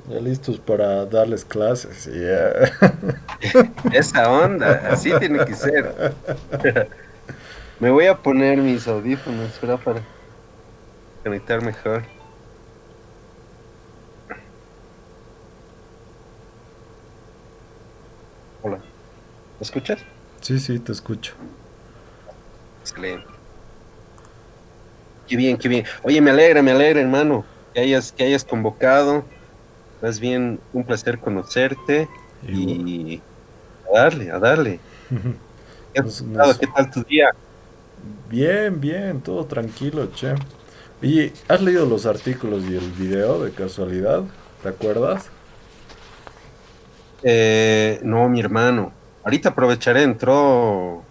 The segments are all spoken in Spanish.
Ya listos para darles clases. Ya. Esa onda, así tiene que ser. Me voy a poner mis audífonos, será para conectar mejor. Hola, ¿me escuchas? Sí, sí, te escucho. Excelente. Qué bien, qué bien. Oye, me alegra, hermano, que hayas convocado. Más bien, un placer conocerte Igual. y a darle, a darle. ¿Qué has Nos, pasado? nos... ¿Qué tal tu día? Bien, bien, todo tranquilo, che. ¿Y has leído los artículos y el video de casualidad? ¿Te acuerdas? No, mi hermano. Ahorita aprovecharé, entró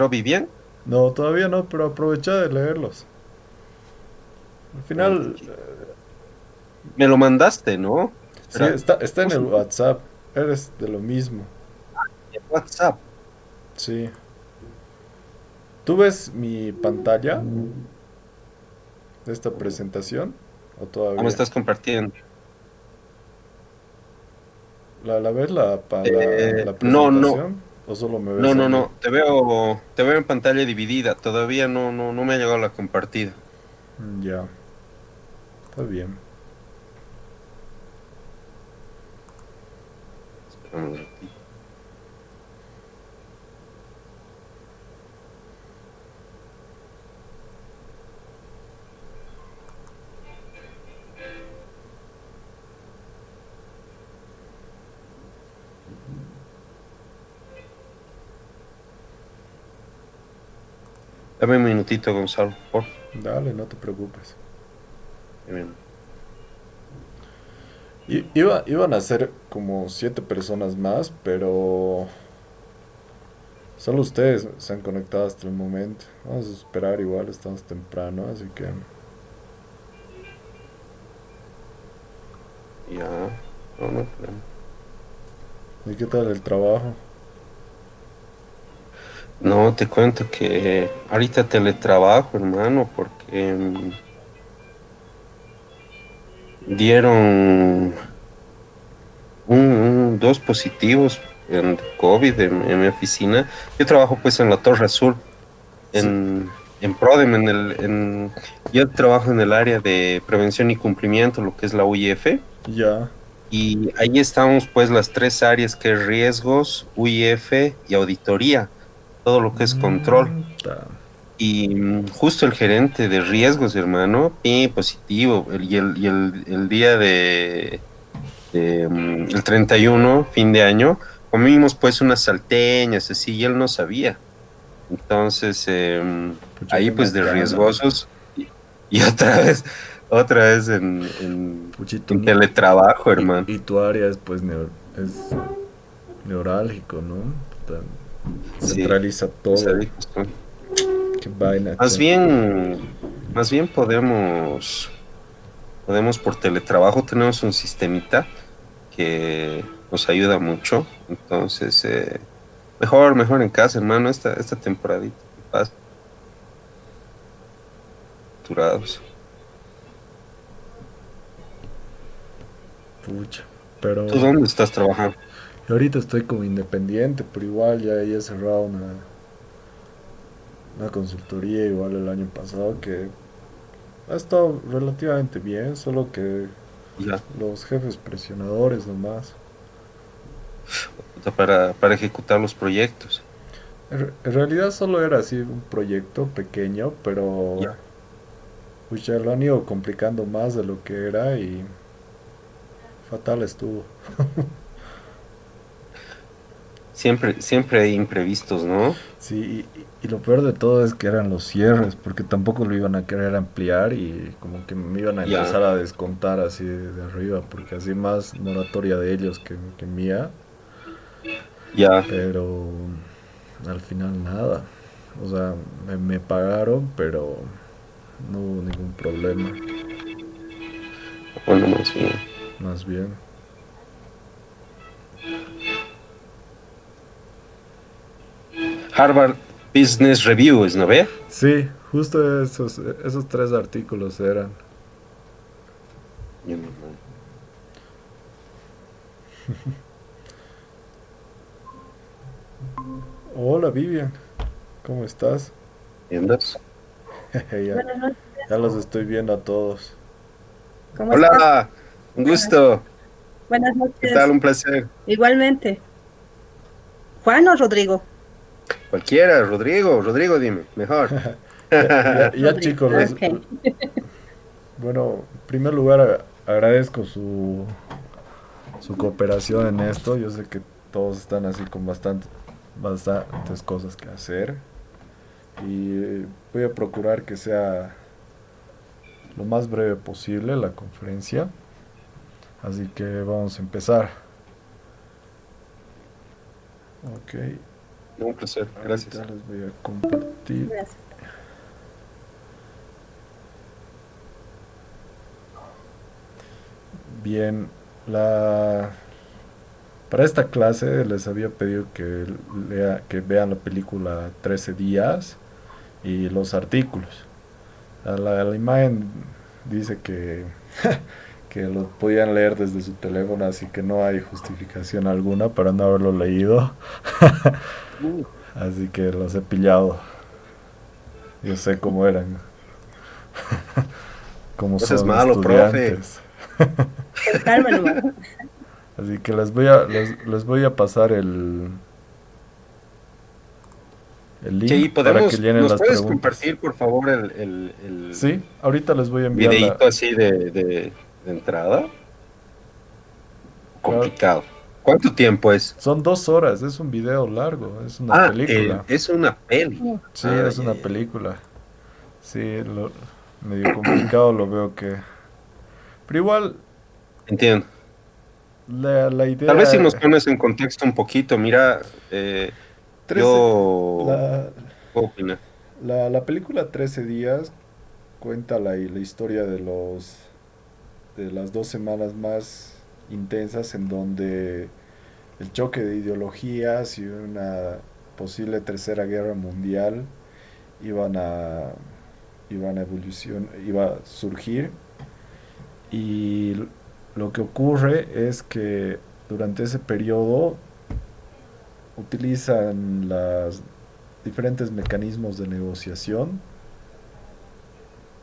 Vivian. No, todavía no, pero aprovecha de leerlos. Al Excelente, final, chico. Me lo mandaste, ¿no? sí, Espera, está en ¿cómo el se llama? WhatsApp. Eres de lo mismo. En WhatsApp. Sí. ¿Tú ves mi pantalla de esta presentación? ¿O Ah, me todavía? estás compartiendo. ¿La ves la No, no, presentación? ¿O solo me no, ves a no, mí? no. Te veo en pantalla dividida. Todavía no me ha llegado la compartida. Ya, está bien. Espérame un ratito. Dame un minutito, Gonzalo, por favor. Dale, no te preocupes. Bien. Iban a ser como 7 personas más, pero solo ustedes se han conectado hasta el momento. Vamos a esperar igual, estamos temprano, así que... Ya. No, no hay problema. ¿Y qué tal el trabajo? No, te cuento que ahorita teletrabajo, hermano, porque dieron dos positivos en COVID en mi oficina. Yo trabajo pues en la Torre Azul, Sí, en Prodem, yo trabajo en el área de prevención y cumplimiento, lo que es la UIF, ya. y ahí estamos pues las tres áreas que es riesgos, UIF y auditoría, todo lo que es control. Ta. Y justo el gerente de riesgos, hermano, positivo, el día el 31 fin de año, comimos pues unas salteñas, así, y él no sabía. Entonces, Pucha, ahí qué pues de macana. riesgosos y otra vez en, Puchito, en no. teletrabajo, hermano. Y tu área es pues es neurálgico, ¿no? Puta, Sí, centraliza todo. pesadicos, ¿no? Qué vaina, Más che. bien, más bien podemos por teletrabajo, tenemos un sistemita que nos ayuda mucho. Entonces, mejor en casa, hermano, esta temporadita que pasa, saturados. Pucha. ¿Tú Pero dónde estás trabajando? yo ahorita estoy como independiente, pero igual ya he cerrado una consultoría igual el año pasado que ha estado relativamente bien, solo que Ya, los jefes presionadores nomás. o sea, para ejecutar los proyectos. En realidad solo era así un proyecto pequeño, pero Ya. pues ya lo han ido complicando más de lo que era y fatal estuvo. Siempre hay imprevistos, ¿no? Sí, y lo peor de todo es que eran los cierres, porque tampoco lo iban a querer ampliar y como que me iban a Ya, empezar a descontar así de arriba, porque así más moratoria de ellos que mía, ya. pero al final nada. O sea, me pagaron, pero no hubo ningún problema, Bueno, más bien. más bien. Harvard Business Review, ¿no ve? Sí, justo esos 3 artículos eran. Ya, mi hermano. Hola Vivian, ¿cómo estás? ¿Entiendes? Ya, Buenas noches, ya los estoy viendo a todos. ¿cómo estás? Hola, un gusto. Buenas ¿Qué tal? noches, Un placer. igualmente. ¿Juan o Rodrigo? Cualquiera, Rodrigo, Rodrigo, dime, mejor. Ya, Rodrigo, chicos, ok. bueno, en primer lugar agradezco su cooperación en esto. Yo sé que todos están así con bastantes cosas que hacer y voy a procurar que sea lo más breve posible la conferencia. Así que vamos a empezar. Ok, Un placer, ahorita gracias. les voy a compartir. Gracias. Bien, la para esta clase les había pedido que vean la película 13 días y los artículos. La imagen dice que lo podían leer desde su teléfono, así que no hay justificación alguna para no haberlo leído. Mm, Así que los he pillado. Yo sé cómo eran, cómo No seas son malo, profe. estudiantes. Con calma nomás. Así que les voy a pasar el Che, link ¿y para que podemos, llenen nos las puedes preguntas. compartir, por favor, el Sí, ahorita les voy a enviar la... videíto así de entrada? Claro, Complicado. ¿Cuánto tiempo es? son 2 horas, es un video largo, es una Ah, película. es una peli. Mm. Sí, Ah, es ya, una ya. película. Sí, medio complicado lo veo que... Pero igual, Entiendo. la Tal vez si nos idea... pones en contexto un poquito, mira, 13, yo la, puedo opinar. la película 13 días cuenta la historia de las 2 semanas más intensas en donde el choque de ideologías y una posible tercera guerra mundial iban a, iba a surgir. Y lo que ocurre es que durante ese periodo utilizan los diferentes mecanismos de negociación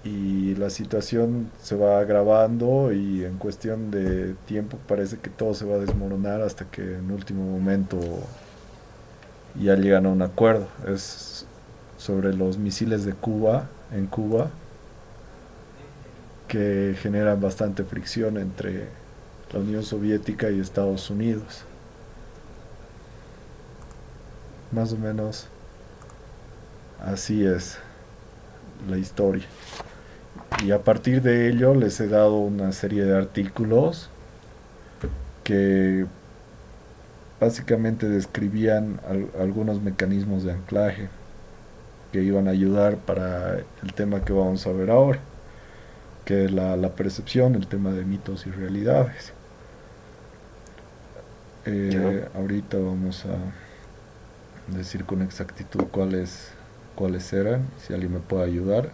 y la situación se va agravando y en cuestión de tiempo parece que todo se va a desmoronar hasta que en último momento ya llegan a un acuerdo. Es sobre los misiles de Cuba, en Cuba, que generan bastante fricción entre la Unión Soviética y Estados Unidos. Más o menos así es la historia. Y a partir de ello les he dado una serie de artículos que básicamente describían algunos mecanismos de anclaje que iban a ayudar para el tema que vamos a ver ahora, que es la percepción, el tema de mitos y realidades. ¿Ya? Ahorita vamos a decir con exactitud cuáles eran, si alguien me puede ayudar,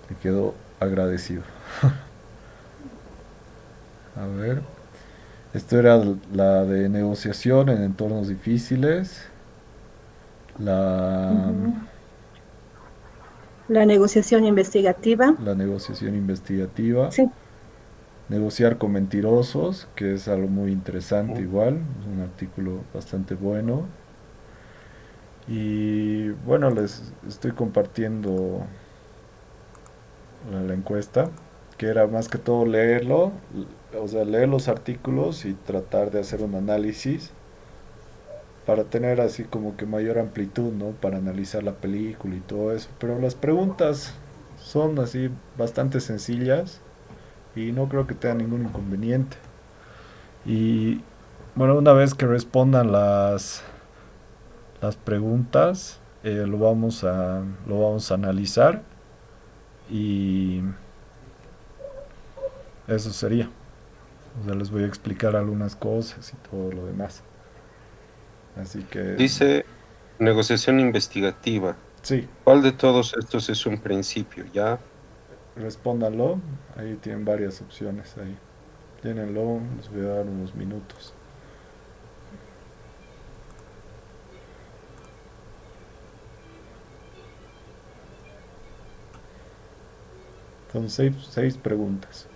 me quedo agradecido. A ver, esto era la de negociación en entornos difíciles, la, Ujú. La negociación investigativa. la negociación investigativa, Sí. negociar con mentirosos, que es algo muy interesante Mm. igual, es un artículo bastante bueno. Y bueno, les estoy compartiendo la encuesta, que era más que todo leerlo, o sea, leer los artículos y tratar de hacer un análisis para tener así como que mayor amplitud, ¿no? Para analizar la película y todo eso. Pero las preguntas son así bastante sencillas y no creo que tenga ningún inconveniente. Y bueno, una vez que respondan las preguntas, lo vamos a analizar y eso sería. O sea, les voy a explicar algunas cosas y todo lo demás. Así que Dice negociación investigativa. sí, ¿Cuál de todos estos es un principio? ¿Ya? respóndanlo. Ahí tienen varias opciones ahí. Llénenlo, les voy a dar unos minutos. Son seis preguntas.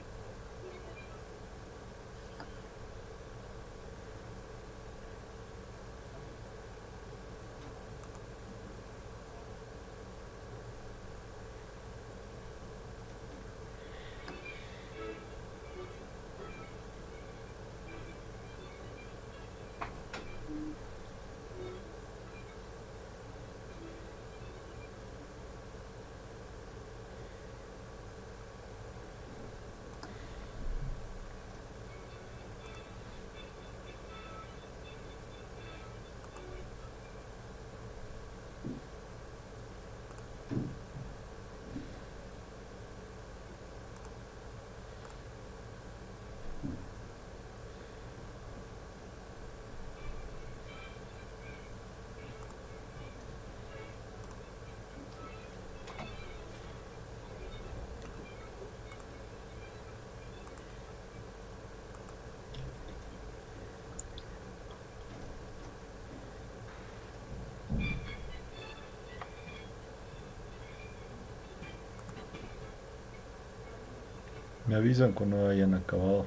Me avisan cuando hayan acabado.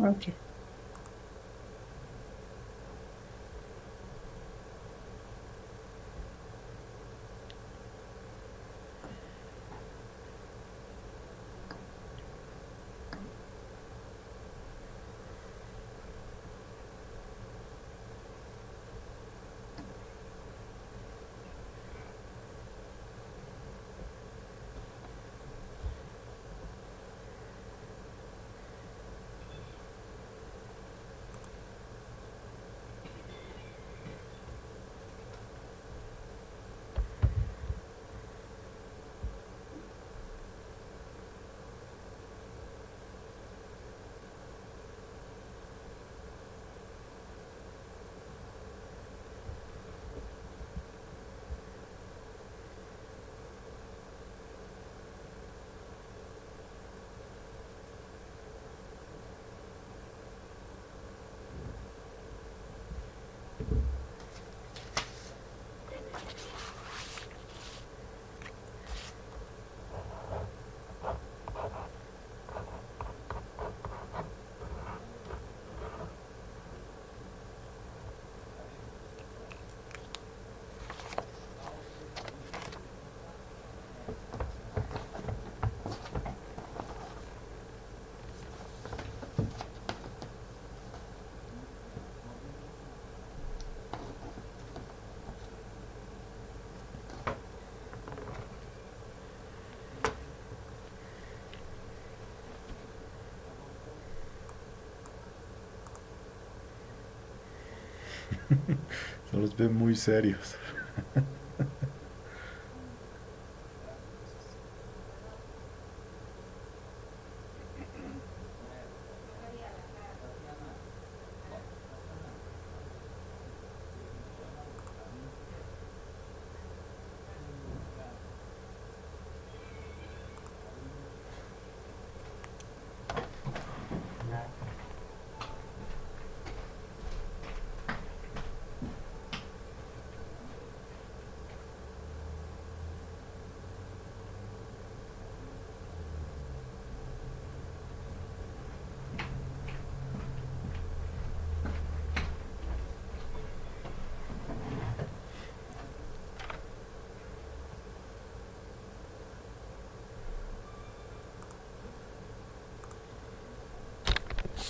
Ok. Se los ven muy serios.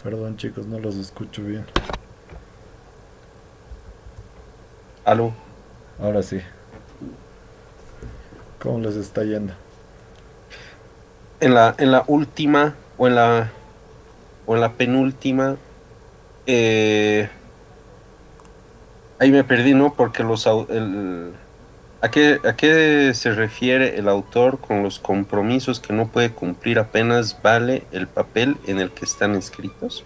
Perdón chicos, no los escucho bien. Aló. Ahora sí. ¿Cómo les está yendo? En la última o en la penúltima, eh, ahí me perdí, ¿no? Porque ¿a qué se refiere el autor con los compromisos que no puede cumplir apenas vale el papel en el que están escritos?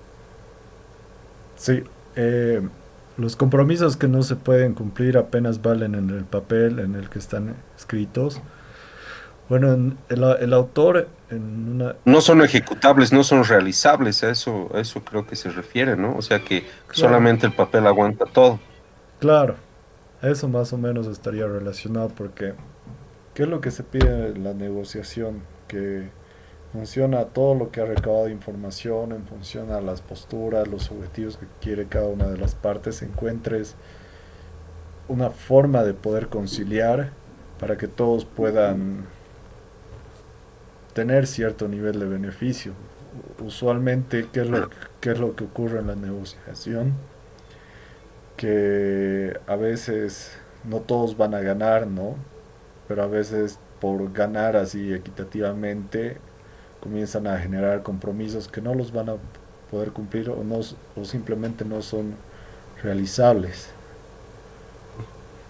Sí, los compromisos que no se pueden cumplir apenas valen en el papel en el que están escritos. Bueno, el autor en una... No son ejecutables, no son realizables, a eso creo que se refiere, ¿no? O sea que Claro, solamente el papel aguanta todo. claro, a eso más o menos estaría relacionado porque ¿qué es lo que se pide en la negociación? Que funciona todo lo que ha recabado de información en función a las posturas, los objetivos que quiere cada una de las partes, encuentres una forma de poder conciliar para que todos puedan tener cierto nivel de beneficio. Usualmente, qué es lo que ocurre en la negociación? Que a veces no todos van a ganar, ¿no? Pero a veces por ganar así equitativamente comienzan a generar compromisos que no los van a poder cumplir o, no, o simplemente no son realizables.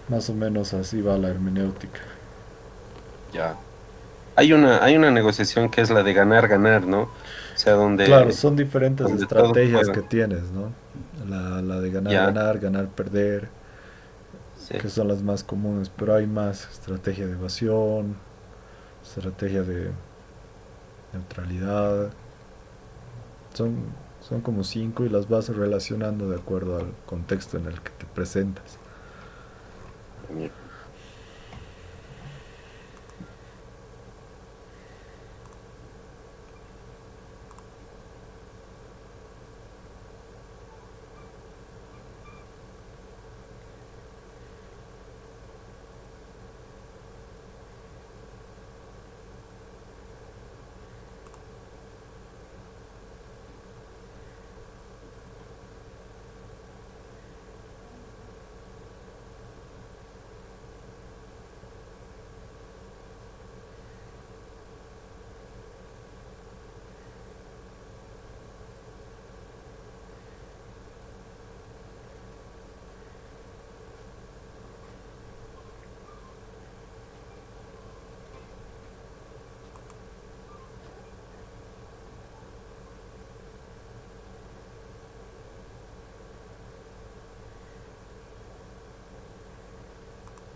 Más o menos así va la hermenéutica. Ya. Hay una negociación que es la de ganar, ganar, ¿no? O sea, Claro, son diferentes donde todos estrategias que puedan. tienes, ¿no? La de ganar, Ya, ganar, ganar, perder, sí. que son las más comunes, pero hay más estrategia de evasión, estrategia de neutralidad. Son, son como cinco y las vas relacionando de acuerdo al contexto en el que te presentas.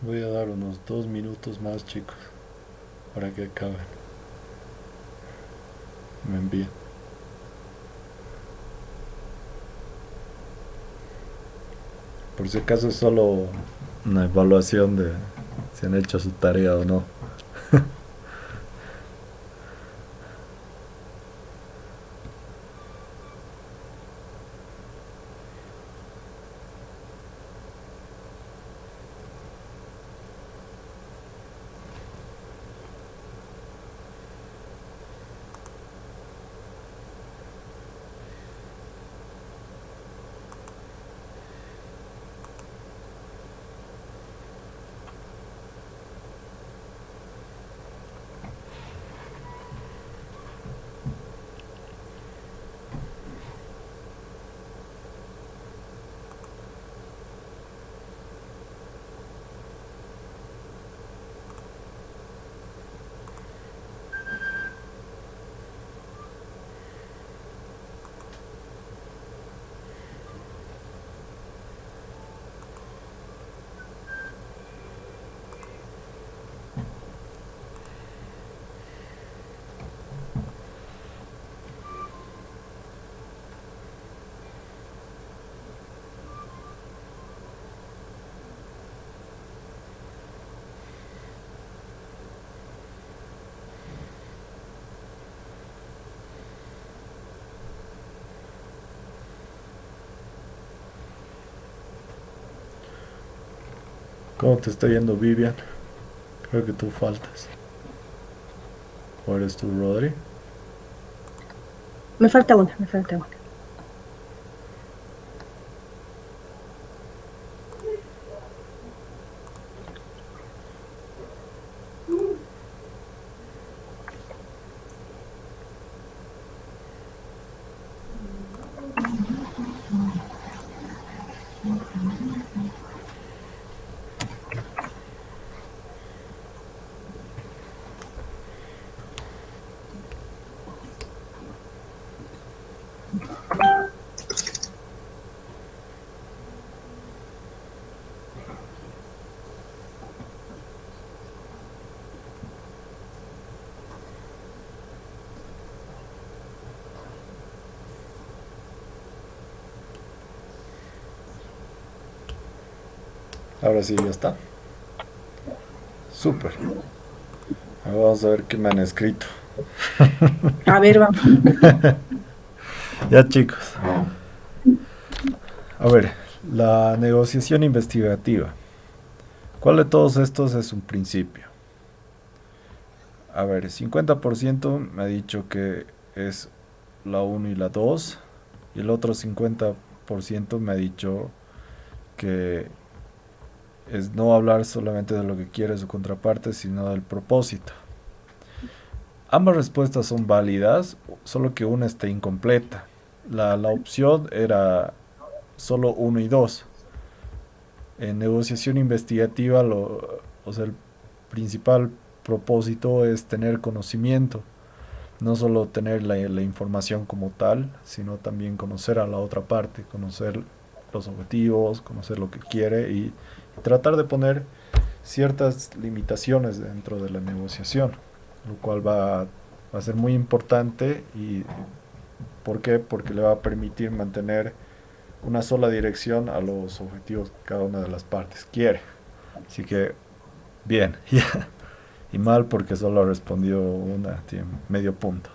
Voy a dar unos 2 minutos más, chicos, para que acaben. Me envíen. Por si acaso es solo una evaluación de si han hecho su tarea o no. ¿Cómo te está yendo, Vivian? Creo que tú faltas. ¿O eres tú, Rodri? Me falta una, me falta una. Ahora sí, ya está. Súper. Ahora vamos a ver qué me han escrito. A ver, vamos. Ya, chicos. A ver, la negociación investigativa. ¿Cuál de todos estos es un principio? A ver, 50% me ha dicho que es la uno y la 2 y el otro 50% me ha dicho que es no hablar solamente de lo que quiere su contraparte, sino del propósito. Ambas respuestas son válidas, solo que una está incompleta. La opción era solo uno y 2. En negociación investigativa, o sea, el principal propósito es tener conocimiento, no solo tener la información como tal, sino también conocer a la otra parte, conocer los objetivos, conocer lo que quiere y tratar de poner ciertas limitaciones dentro de la negociación, lo cual va a ser muy importante. ¿Y por qué? Porque le va a permitir mantener una sola dirección a los objetivos que cada una de las partes quiere. Así que, bien, y mal porque solo respondió una, tiene medio punto.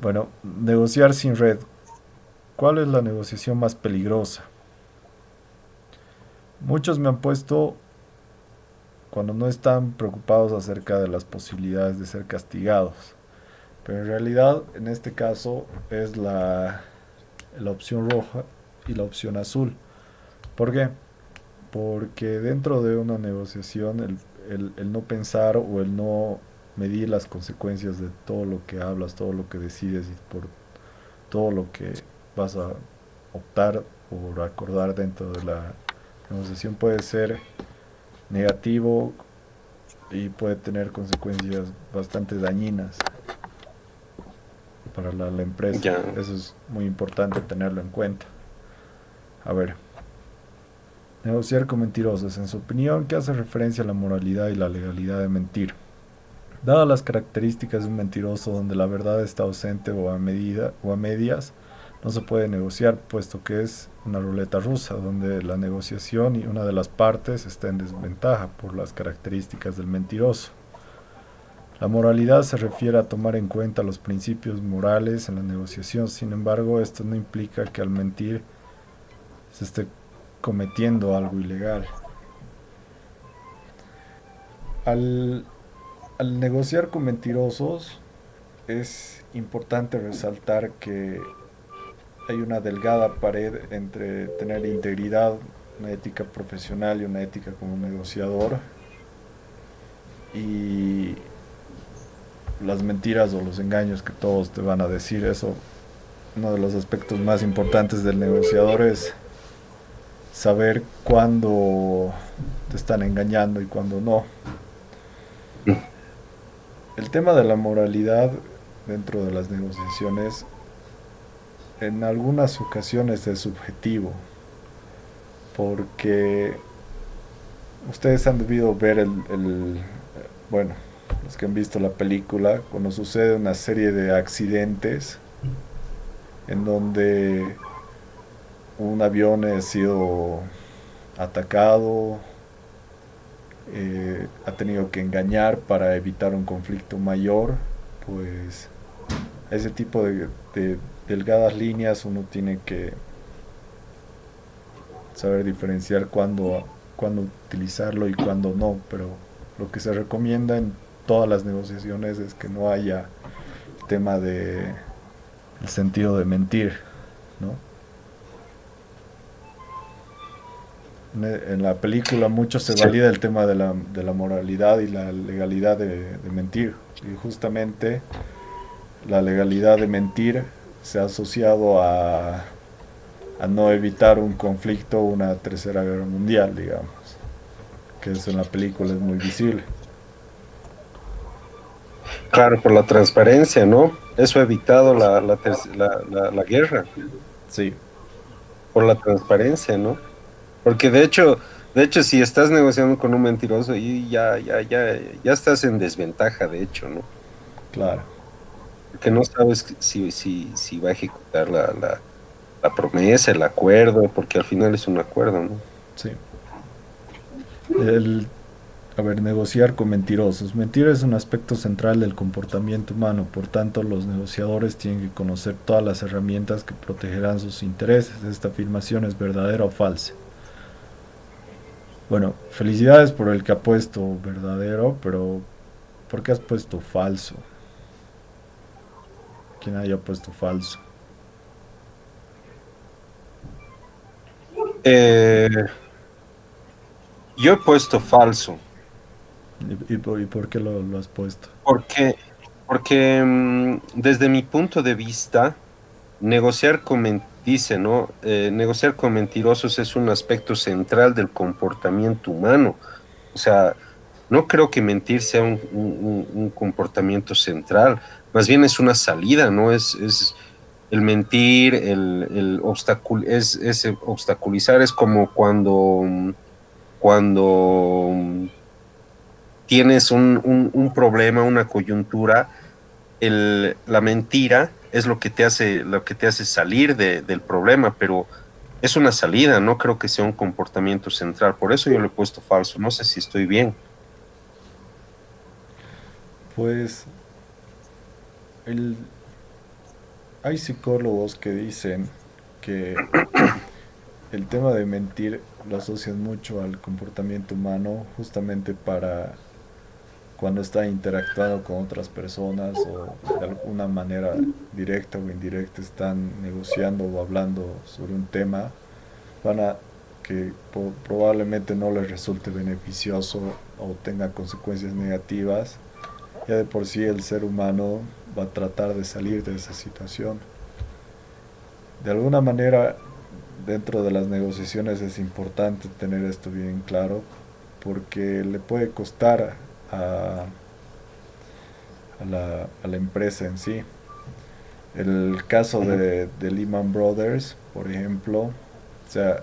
Bueno, negociar sin red. ¿Cuál es la negociación más peligrosa? Muchos me han puesto cuando no están preocupados acerca de las posibilidades de ser castigados. Pero en realidad, en este caso, es la opción roja y la opción azul. ¿Por qué? Porque dentro de una negociación el no pensar o el no medir las consecuencias de todo lo que hablas, todo lo que decides y por todo lo que vas a optar por acordar dentro de la negociación puede ser negativo y puede tener consecuencias bastante dañinas para la empresa. Ya. Eso es muy importante tenerlo en cuenta. A ver, negociar con mentirosos. En su opinión, ¿qué hace referencia a la moralidad y la legalidad de mentir? Dadas las características de un mentiroso donde la verdad está ausente o a medias, no se puede negociar, puesto que es una ruleta rusa, donde la negociación y una de las partes está en desventaja por las características del mentiroso. La moralidad se refiere a tomar en cuenta los principios morales en la negociación, sin embargo, esto no implica que al mentir se esté cometiendo algo ilegal. Al, al negociar con mentirosos es importante resaltar que hay una delgada pared entre tener integridad, una ética profesional y una ética como negociador, y las mentiras o los engaños que todos te van a decir. Eso, uno de los aspectos más importantes del negociador es saber cuándo te están engañando y cuándo no. El tema de la moralidad dentro de las negociaciones en algunas ocasiones es subjetivo, porque ustedes han debido ver bueno, los que han visto la película, cuando sucede una serie de accidentes en donde un avión ha sido atacado, ha tenido que engañar para evitar un conflicto mayor, pues ese tipo de delgadas líneas uno tiene que saber diferenciar cuándo utilizarlo y cuándo no, pero lo que se recomienda en todas las negociaciones es que no haya tema de el sentido de mentir, ¿no? En la película mucho se valida el tema de la moralidad y la legalidad de mentir, y justamente la legalidad de mentir se ha asociado a no evitar un conflicto, una tercera guerra mundial, digamos, que eso en la película es muy visible. Claro, por la transparencia, ¿no? Eso ha evitado la guerra, Sí, por la transparencia, ¿no? Porque de hecho, si estás negociando con un mentiroso, y ya estás en desventaja, de hecho, ¿no? claro. Porque no sabes si va a ejecutar la la promesa, el acuerdo, porque al final es un acuerdo, ¿no? Sí. El, a ver, negociar con mentirosos. Mentir es un aspecto central del comportamiento humano, por tanto los negociadores tienen que conocer todas las herramientas que protegerán sus intereses. ¿Esta afirmación es verdadera o falsa? Bueno, felicidades por el que ha puesto verdadero, pero ¿por qué has puesto falso? ¿Quién haya puesto falso? Eh, yo he puesto falso. ¿Y por qué lo has puesto? Porque, porque desde mi punto de vista, dice, ¿no? Negociar con mentirosos es un aspecto central del comportamiento humano. O sea, no creo que mentir sea un comportamiento central, más bien es una salida, ¿no? Es el mentir, es obstaculizar, es como cuando tienes un problema, una coyuntura, la mentira es lo que te hace salir del problema, pero es una salida, no creo que sea un comportamiento central. Por eso yo le he puesto falso. No sé si estoy bien. Pues el, hay psicólogos que dicen que el tema de mentir lo asocian mucho al comportamiento humano justamente para cuando está interactuando con otras personas o de alguna manera directa o indirecta están negociando o hablando sobre un tema, van a que probablemente no les resulte beneficioso o tenga consecuencias negativas, ya de por sí el ser humano va a tratar de salir de esa situación. De alguna manera, dentro de las negociaciones es importante tener esto bien claro porque le puede costar a, a la empresa en sí. El caso Ujú. de Lehman Brothers, por ejemplo, o sea,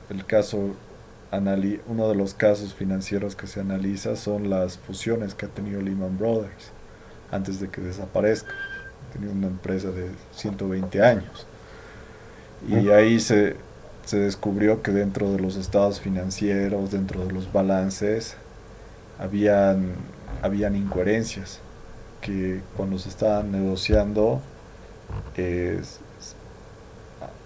el caso, uno de los casos financieros que se analiza son las fusiones que ha tenido Lehman Brothers antes de que desaparezca. Tenía una empresa de 120 años. Y ahí se descubrió que dentro de los estados financieros, dentro de los balances, habían, habían incoherencias que cuando se estaban negociando eh,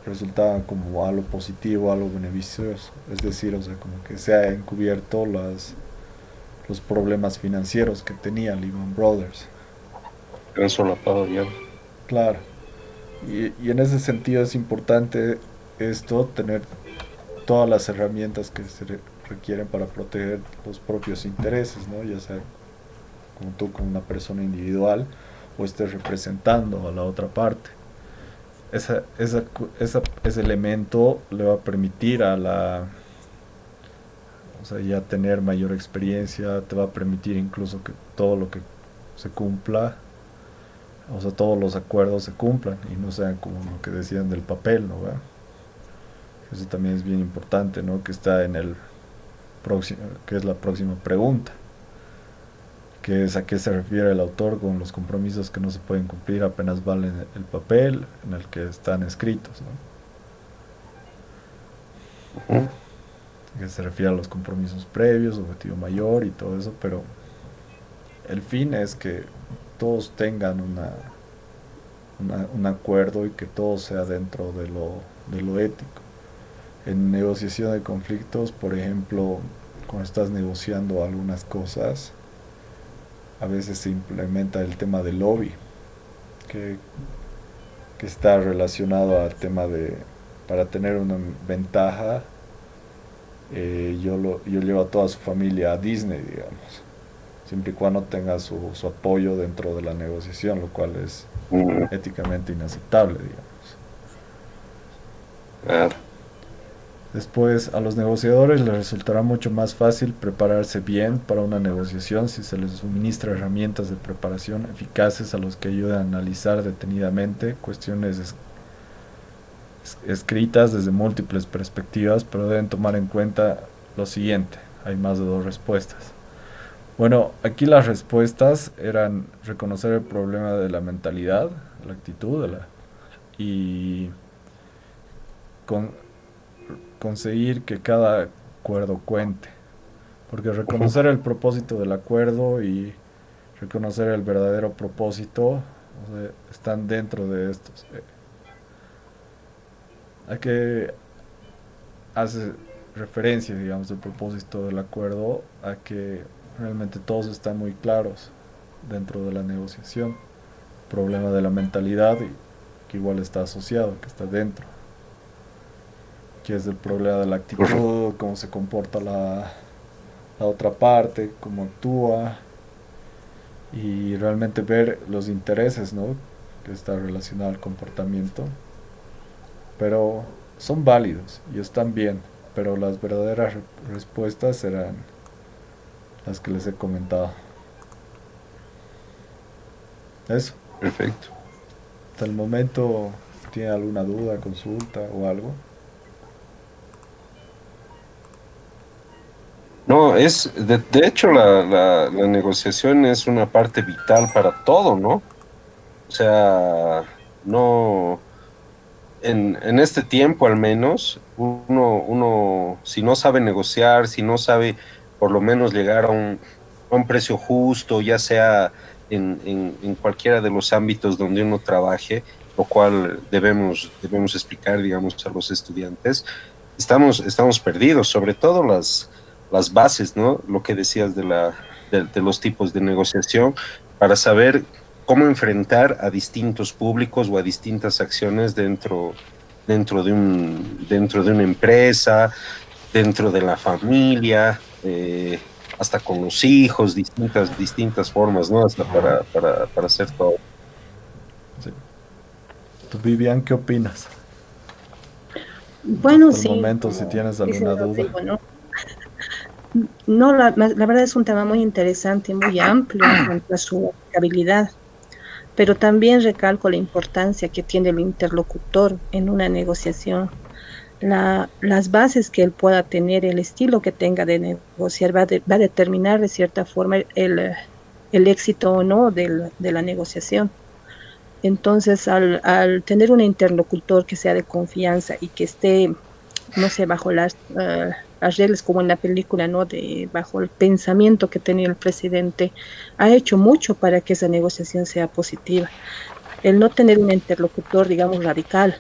resultaban como algo positivo, algo beneficioso. Es decir, o sea, como que se ha encubierto los problemas financieros que tenía Lehman Brothers. Gran solapado, ya. Claro. Y en ese sentido es importante esto, tener todas las herramientas que requieren para proteger los propios intereses, ¿no? Ya sea como tú como una persona individual o estés representando a la otra parte. Ese elemento le va a permitir a o sea, ya tener mayor experiencia, te va a permitir incluso que todo lo que se cumpla, o sea, todos los acuerdos se cumplan y no sean como lo que decían del papel, ¿no? ¿verdad? Eso también es bien importante, ¿no? Que está en el próximo, que es la próxima pregunta, que es a qué se refiere el autor con los compromisos que no se pueden cumplir apenas valen el papel en el que están escritos, ¿no? Ujú. Que se refiere a los compromisos previos, objetivo mayor y todo eso, pero el fin es que todos tengan un acuerdo y que todo sea dentro de lo ético. En negociación de conflictos, por ejemplo, cuando estás negociando algunas cosas, a veces se implementa el tema del lobby, que, que está relacionado al tema de, para tener una ventaja, yo llevo a toda su familia a Disney, digamos, siempre y cuando tenga su apoyo dentro de la negociación, lo cual es Mm, éticamente inaceptable, digamos. claro. Después, a los negociadores les resultará mucho más fácil prepararse bien para una negociación si se les suministra herramientas de preparación eficaces a los que ayuden a analizar detenidamente cuestiones escritas desde múltiples perspectivas, pero deben tomar en cuenta lo siguiente. Hay más de dos respuestas. Bueno, aquí las respuestas eran reconocer el problema de la mentalidad, la actitud y con, conseguir que cada acuerdo cuente. Porque Ujú. reconocer el propósito del acuerdo y reconocer el verdadero propósito, o sea, están dentro de estos. Hay que hace referencia, digamos, del propósito del acuerdo a que realmente todos están muy claros dentro de la negociación. Problema de la mentalidad que igual está asociado, que está dentro, que es el problema de la Correcto. actitud, cómo se comporta la otra parte, cómo actúa y realmente ver los intereses, ¿no? Que está relacionado al comportamiento, pero son válidos y están bien, pero las verdaderas respuestas serán las que les he comentado. Eso, Perfecto. hasta el momento, ¿tiene alguna duda, consulta o algo? No, de hecho la negociación es una parte vital para todo, ¿no? O sea, no, en este tiempo al menos, uno, si no sabe negociar, si no sabe por lo menos llegar a un precio justo, ya sea en cualquiera de los ámbitos donde uno trabaje, lo cual debemos explicar, digamos, a los estudiantes, estamos perdidos, sobre todo las bases, ¿no? Lo que decías de los tipos de negociación, para saber cómo enfrentar a distintos públicos o a distintas acciones dentro de una empresa, dentro de la familia, hasta con los hijos, distintas formas, ¿no? Hasta para hacer todo. Sí. ¿Tú, Vivian, qué opinas? Bueno, Hasta el sí, momento, si como tienes dice alguna duda. Rodrigo, ¿no? No, la verdad es un tema muy interesante, muy amplio en cuanto a su aplicabilidad, pero también recalco la importancia que tiene el interlocutor en una negociación. Las bases que él pueda tener, el estilo que tenga de negociar, va a determinar de cierta forma el éxito o no de la negociación. Entonces, al tener un interlocutor que sea de confianza y que esté, no sé, bajo las reglas como en la película, ¿no? Bajo el pensamiento que tenía el presidente, ha hecho mucho para que esa negociación sea positiva. El no tener un interlocutor, digamos, radical,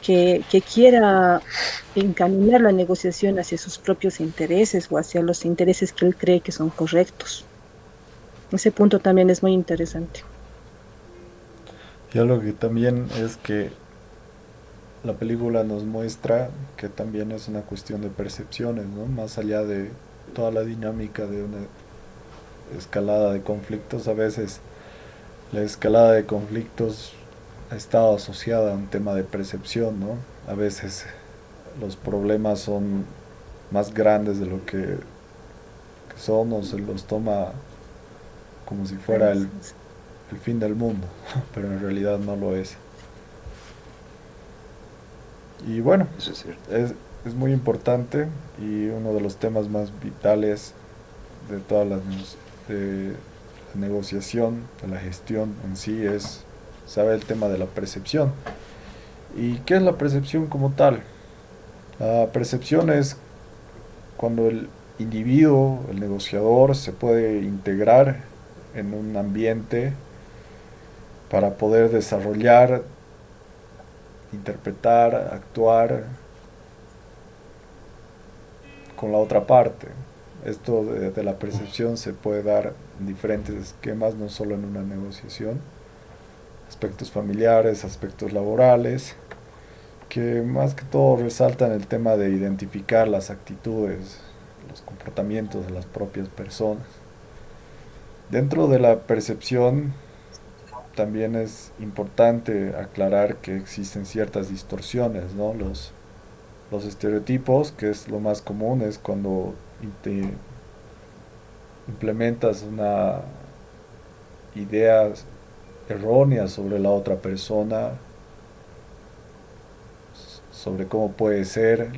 que quiera encaminar la negociación hacia sus propios intereses o hacia los intereses que él cree que son correctos. Ese punto también es muy interesante. Y algo que también es que la película nos muestra que también es una cuestión de percepciones, ¿no? Más allá de toda la dinámica de una escalada de conflictos, a veces la escalada de conflictos ha estado asociada a un tema de percepción, ¿no? A veces los problemas son más grandes de lo que son o se los toma como si fuera Así es. el fin del mundo, pero en realidad no lo es. Y bueno, Eso es cierto. es muy importante y uno de los temas más vitales de toda de la negociación, de la gestión en sí es saber el tema de la percepción. ¿Y qué es la percepción como tal? La percepción es cuando el individuo, el negociador, se puede integrar en un ambiente para poder desarrollar, interpretar, actuar con la otra parte. Esto de la percepción se puede dar en diferentes esquemas, no solo en una negociación, aspectos familiares, aspectos laborales, que más que todo resaltan el tema de identificar las actitudes, los comportamientos de las propias personas. Dentro de la percepción también es importante aclarar que existen ciertas distorsiones, ¿no? Los estereotipos, que es lo más común, es cuando te implementas una idea errónea sobre la otra persona, sobre cómo puede ser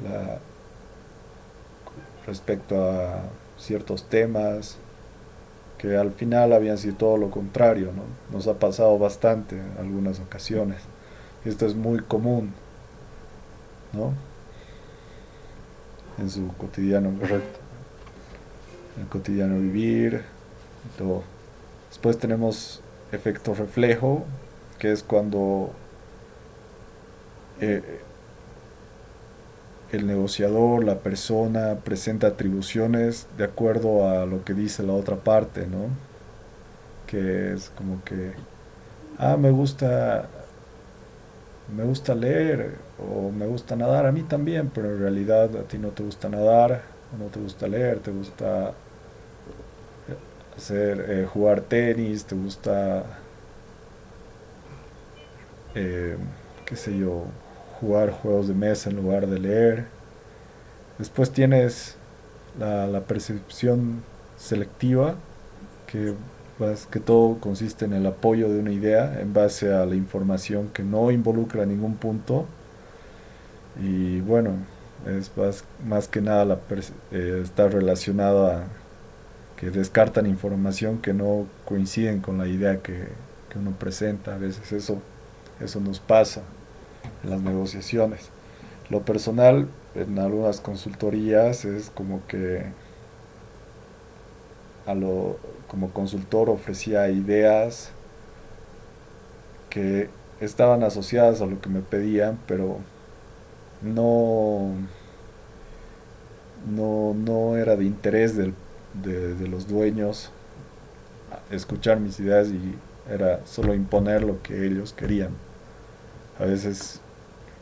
respecto a ciertos temas, que al final habían sido todo lo contrario, ¿no? Nos ha pasado bastante en algunas ocasiones. Esto es muy común. ¿no? En su cotidiano, correcto. en el cotidiano vivir, y todo. Después tenemos efecto reflejo, que es cuando eh, el negociador, la persona, presenta atribuciones de acuerdo a lo que dice la otra parte, ¿no? Que es como que, ah, me gusta leer o me gusta nadar, a mí también, pero en realidad a ti no te gusta nadar, no te gusta leer, te gusta jugar tenis, te gusta, eh, qué sé yo, jugar juegos de mesa en lugar de leer. Después tienes la percepción selectiva, que más que todo consiste en el apoyo de una idea en base a la información que no involucra ningún punto. Y bueno, es más que nada está relacionado a que descartan información que no coinciden con la idea que uno presenta. A veces eso nos pasa en las negociaciones. Lo personal, en algunas consultorías, es como que como consultor ofrecía ideas que estaban asociadas a lo que me pedían, pero no, no era de interés de los dueños escuchar mis ideas y era solo imponer lo que ellos querían. A veces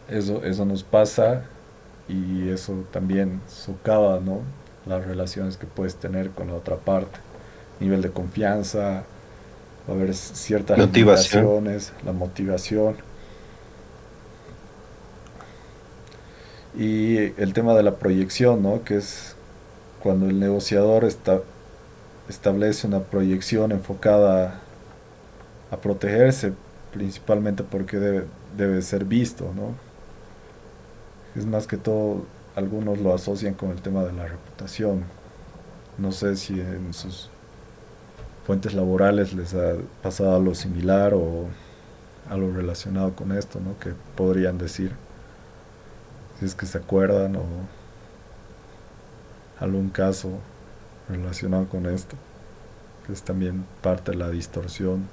eso nos pasa y eso también socava, ¿no? Las relaciones que puedes tener con la otra parte. Nivel de confianza, va a haber ciertas Motivación. limitaciones, la motivación. Y el tema de la proyección, ¿no? Que es cuando el negociador establece una proyección enfocada a protegerse, principalmente porque debe ser visto, ¿no? Es más que todo, algunos lo asocian con el tema de la reputación. No sé si en sus fuentes laborales les ha pasado algo similar o algo relacionado con esto, ¿no? Que podrían decir, si es que se acuerdan o algún caso relacionado con esto, que es también parte de la distorsión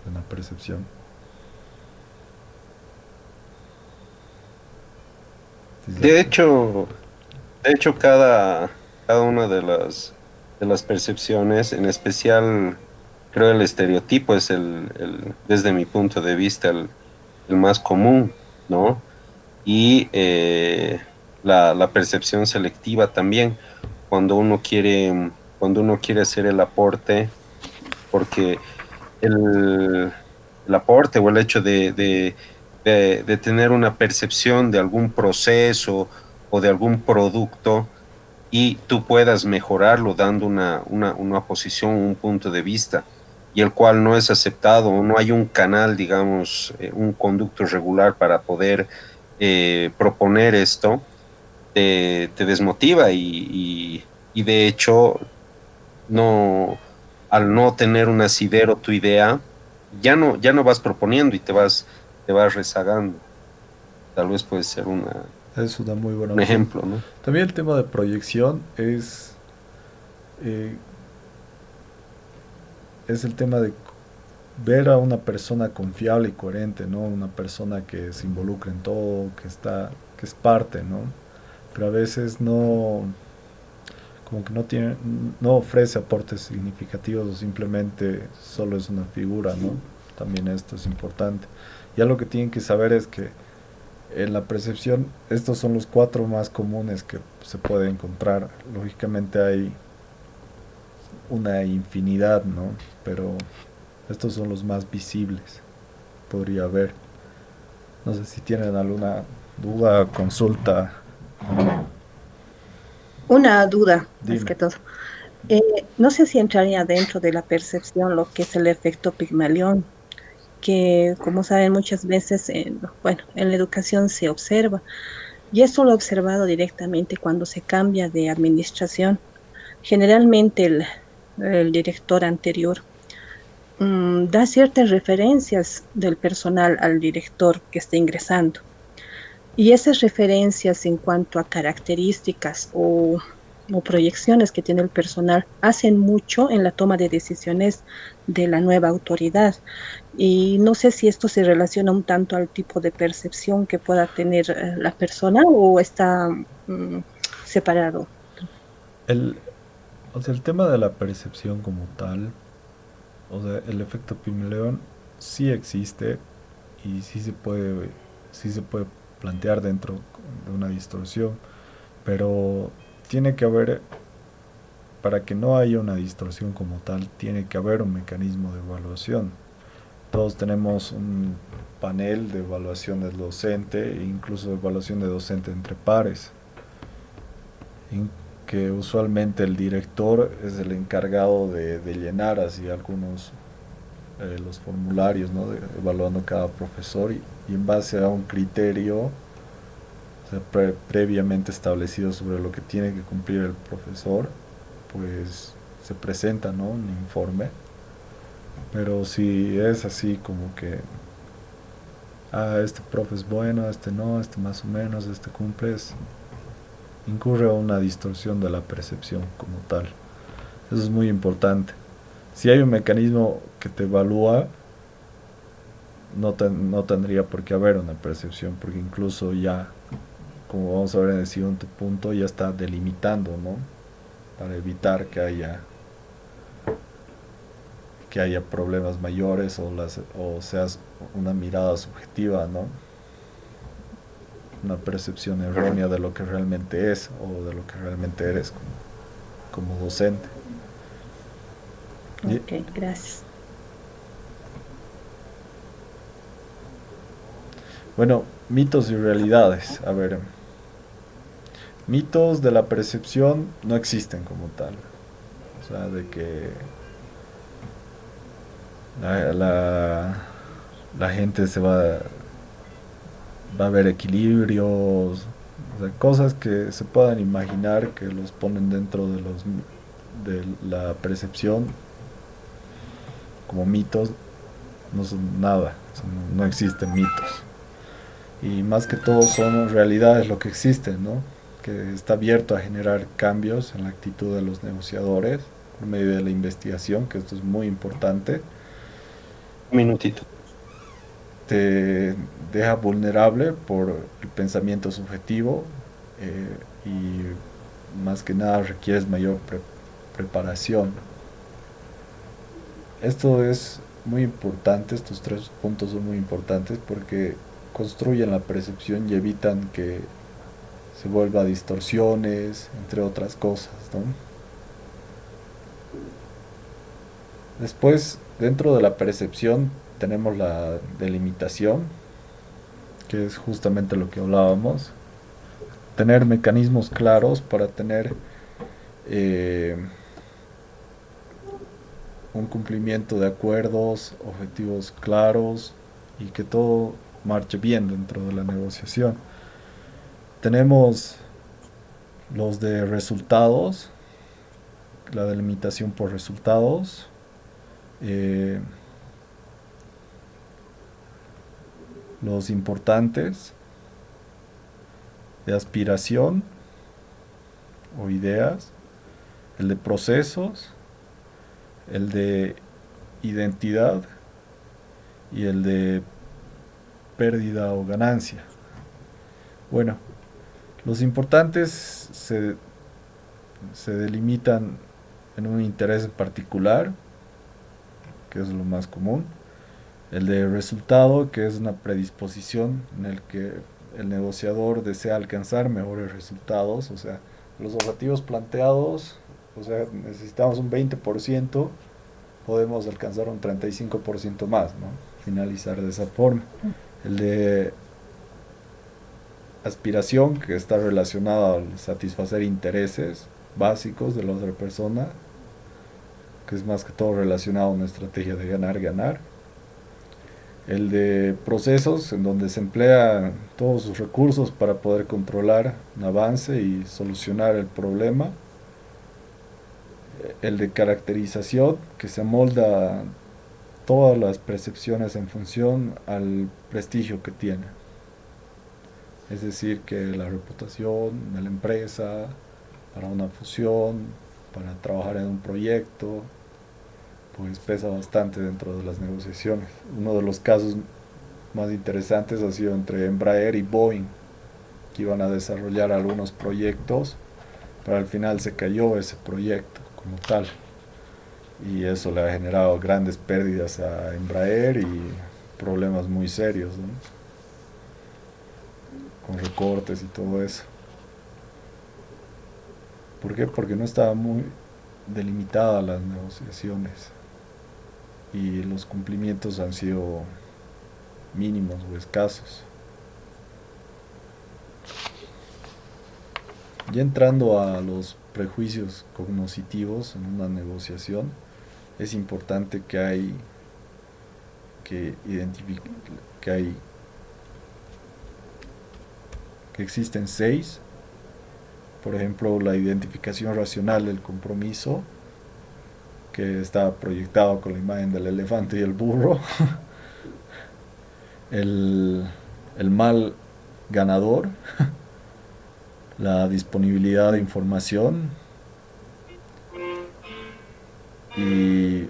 de la percepción. Sí, De hecho, cada una de las percepciones, en especial, creo el estereotipo es desde mi punto de vista, el más común, ¿no? Y la percepción selectiva también, cuando cuando uno quiere hacer el aporte, porque el, el aporte o el hecho de tener una percepción de algún proceso o de algún producto y tú puedas mejorarlo dando una posición, un punto de vista, y el cual no es aceptado, o no hay un canal, digamos, un conducto regular para poder proponer esto, te desmotiva y de hecho no, al no tener un asidero tu idea, ya no vas proponiendo y te vas rezagando. Tal vez puede ser es una muy buena un opción. ejemplo, ¿no? También el tema de proyección eh, es el tema de ver a una persona confiable y coherente, ¿no? Una persona que se involucra en todo, que es parte, ¿no? Pero a veces no, como que no ofrece aportes significativos o simplemente solo es una figura, ¿no? También esto es importante. Ya lo que tienen que saber es que en la percepción estos son los cuatro más comunes que se puede encontrar. Lógicamente hay una infinidad, ¿no? Pero estos son los más visibles, podría haber. No sé si tienen alguna duda, consulta. Una duda, más Dime. que todo. Eh, no sé si entraría dentro de la percepción lo que es el efecto Pigmalión, que como saben muchas veces, bueno, en la educación se observa, y esto lo he observado directamente cuando se cambia de administración. Generalmente el director anterior da ciertas referencias del personal al director que está ingresando. Y esas referencias en cuanto a características o proyecciones que tiene el personal hacen mucho en la toma de decisiones de la nueva autoridad. Y no sé si esto se relaciona un tanto al tipo de percepción que pueda tener la persona o está separado. El, o sea, el tema de la percepción como tal, o sea, el efecto Pygmalion sí existe y sí se puede plantear dentro de una distorsión, pero tiene que haber, para que no haya una distorsión como tal, tiene que haber un mecanismo de evaluación. Todos tenemos un panel de evaluación del docente e incluso de evaluación de docente entre pares, en que usualmente el director es el encargado de llenar así algunos los formularios, ¿no? Evaluando cada profesor y en base a un criterio, o sea, previamente establecido sobre lo que tiene que cumplir el profesor, pues se presenta, ¿no? Un informe. Pero si es así como que, este profe es bueno, este no, este más o menos, este cumple, incurre a una distorsión de la percepción como tal. Eso es muy importante. Si hay un mecanismo que te evalúa, no tendría por qué haber una percepción, porque incluso ya, como vamos a ver en el siguiente punto, ya está delimitando, ¿no? Para evitar que haya problemas mayores o seas una mirada subjetiva, ¿no? Una percepción errónea de lo que realmente es o de lo que realmente eres como docente. Y, Ok, gracias. bueno, mitos y realidades. A ver, mitos de la percepción no existen como tal. O sea, de que la, la, la gente va a ver equilibrios, o sea, cosas que se puedan imaginar que los ponen dentro de la percepción como mitos, no son nada, no existen mitos. Y más que todo son realidades lo que existen, ¿no? Que está abierto a generar cambios en la actitud de los negociadores por medio de la investigación, que esto es muy importante. Un minutito. Te deja vulnerable por el pensamiento subjetivo y más que nada requieres mayor preparación. Esto es muy importante, estos tres puntos son muy importantes porque construyen la percepción y evitan que se vuelva a distorsiones, entre otras cosas, ¿no? Después, dentro de la percepción, tenemos la delimitación, que es justamente lo que hablábamos. Tener mecanismos claros para tener eh, un cumplimiento de acuerdos, objetivos claros y que todo marche bien dentro de la negociación. Tenemos los de resultados, la delimitación por resultados, eh, los importantes, de aspiración o ideas, el de procesos, el de identidad y el de pérdida o ganancia. Bueno, los importantes se delimitan en un interés particular, que es lo más común. El de resultado, que es una predisposición en el que el negociador desea alcanzar mejores resultados, o sea, los objetivos planteados, o sea, necesitamos un 20%, podemos alcanzar un 35% más, ¿no? Finalizar de esa forma. El de aspiración, que está relacionado a satisfacer intereses básicos de la otra persona, que es más que todo relacionado a una estrategia de ganar-ganar. El de procesos, en donde se emplea todos sus recursos para poder controlar un avance y solucionar el problema. El de caracterización, que se amolda todas las percepciones en función al prestigio que tiene. Es decir, que la reputación de la empresa para una fusión, para trabajar en un proyecto, pues pesa bastante dentro de las negociaciones. Uno de los casos más interesantes ha sido entre Embraer y Boeing, que iban a desarrollar algunos proyectos, pero al final se cayó ese proyecto como tal. Y eso le ha generado grandes pérdidas a Embraer y problemas muy serios, ¿no? Con recortes y todo eso. ¿Por qué? Porque no estaban muy delimitadas las negociaciones y los cumplimientos han sido mínimos o escasos. Ya entrando a los prejuicios cognitivos en una negociación, es importante que hay que identificar que hay que existen seis. Por ejemplo, la identificación racional del compromiso, que está proyectado con la imagen del elefante y el burro. el, el mal ganador, la disponibilidad de información y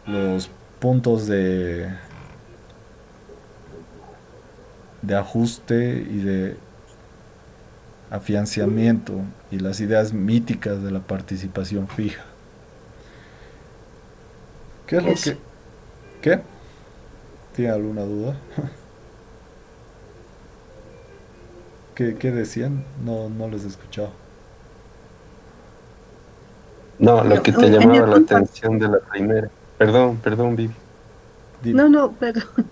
los puntos de ajuste y de afianzamiento y las ideas míticas de la participación fija. ¿Qué es lo Es, que... ¿Qué? ¿Tiene alguna duda? ¿Qué decían? No, no les he escuchado. no, lo No, que te en el llamaba la punto, atención de la primera. Perdón, perdón, Vivi. Dime, no, no, pero dime.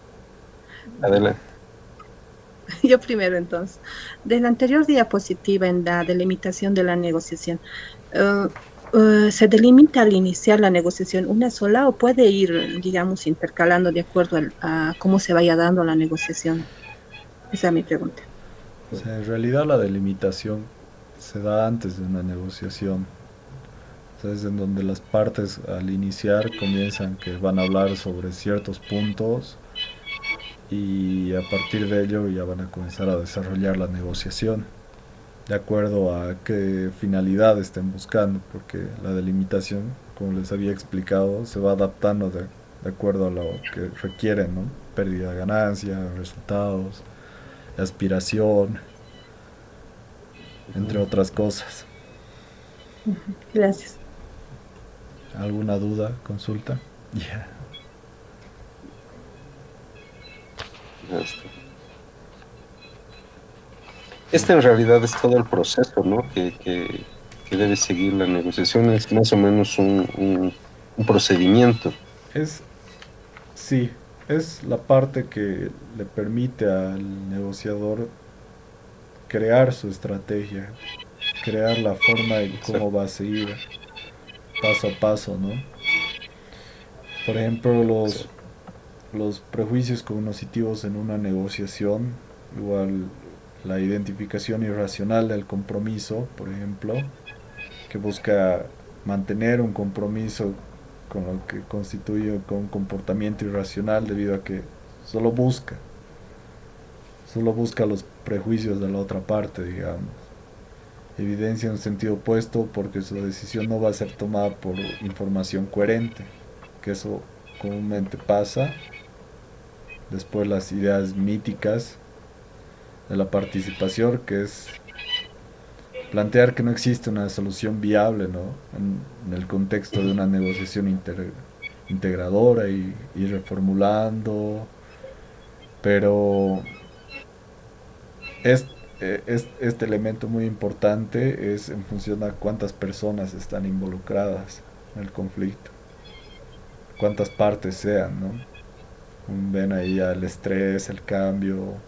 Adelante. yo primero entonces. De la anterior diapositiva en la delimitación de la negociación, eh, ¿se delimita al iniciar la negociación una sola o puede ir, digamos, intercalando de acuerdo a cómo se vaya dando la negociación? Esa es mi pregunta. O sea, en realidad la delimitación se da antes de una negociación. O sea, es en donde las partes al iniciar comienzan que van a hablar sobre ciertos puntos y a partir de ello ya van a comenzar a desarrollar la negociación de acuerdo a qué finalidad estén buscando, porque la delimitación, como les había explicado, se va adaptando de acuerdo a lo que requieren, ¿no? Pérdida de ganancia, resultados, aspiración, entre otras cosas. Gracias. ¿Alguna duda? ¿Consulta? Yeah. Ya está. Este en realidad es todo el proceso, ¿no? Que debe seguir la negociación. Es más o menos un procedimiento. Es, sí, es la parte que le permite al negociador crear su estrategia, crear la forma de cómo Exacto. va a seguir paso a paso, ¿no? Por ejemplo, los prejuicios cognitivos en una negociación, igual la identificación irracional del compromiso, por ejemplo, que busca mantener un compromiso con lo que constituye con un comportamiento irracional debido a que solo busca, solo busca los prejuicios de la otra parte, digamos. Evidencia un sentido opuesto porque su decisión no va a ser tomada por información coherente, que eso comúnmente pasa. Después las ideas míticas de la participación, que es plantear que no existe una solución viable, ¿no? En el contexto de una negociación integradora y reformulando, pero es, este elemento muy importante es en función a cuántas personas están involucradas en el conflicto, cuántas partes sean, ¿no? Ven ahí el estrés, el cambio,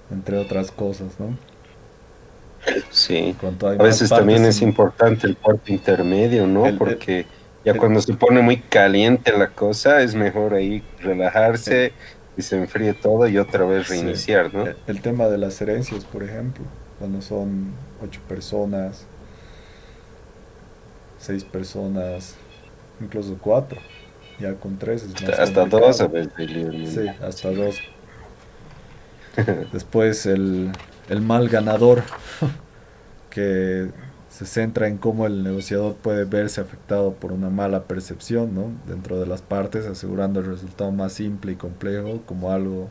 entre otras cosas, ¿no? Sí. Cuanto hay A más veces también partes es en importante el cuarto intermedio, ¿no? el, el, Porque ya el, cuando se pone muy caliente la cosa, es mejor ahí el- relajarse y se enfríe todo y otra vez sí, reiniciar, ¿no? el tema de las herencias, por ejemplo, cuando son 8 personas, 6 personas, incluso 4, ya con 3 es más Hasta dos a complicado. veces, Sí, Guillermo. hasta Sí. 2. Después el mal ganador, que se centra en cómo el negociador puede verse afectado por una mala percepción, ¿no?, dentro de las partes, asegurando el resultado más simple y complejo como algo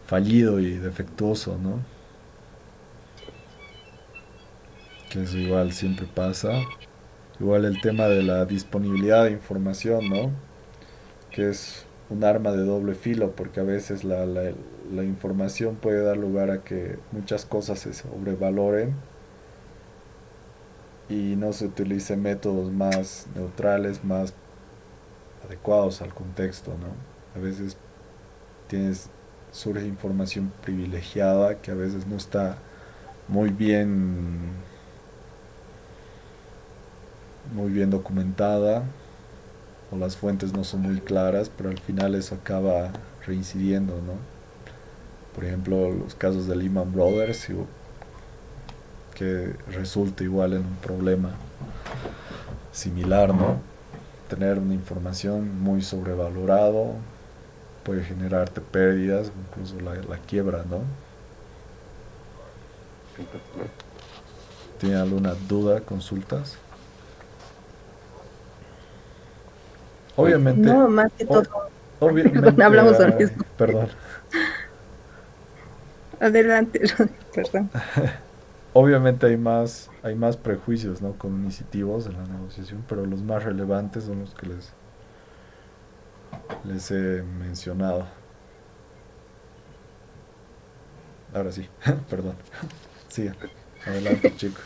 fallido y defectuoso, ¿no? Que eso igual siempre pasa. Igual el tema de la disponibilidad de información, ¿no?, que es un arma de doble filo, porque a veces la información puede dar lugar a que muchas cosas se sobrevaloren y no se utilicen métodos más neutrales, más adecuados al contexto, ¿no? A veces tienes, surge información privilegiada que a veces no está muy bien, muy bien documentada, o las fuentes no son muy claras, pero al final eso acaba reincidiendo, ¿no? Por ejemplo, los casos de Lehman Brothers, que resulta igual en un problema similar, ¿no? Tener una información muy sobrevalorado puede generarte pérdidas, incluso la quiebra, ¿no? ¿Tiene alguna duda, consultas? Obviamente, No, más que todo, o- perdón, obviamente, hablamos al mismo. perdón, Adelante, perdón. obviamente hay más prejuicios, ¿no?, cognitivos en la negociación, pero los más relevantes son los que les he mencionado. Ahora sí, perdón. Sigan. Adelante, chicos.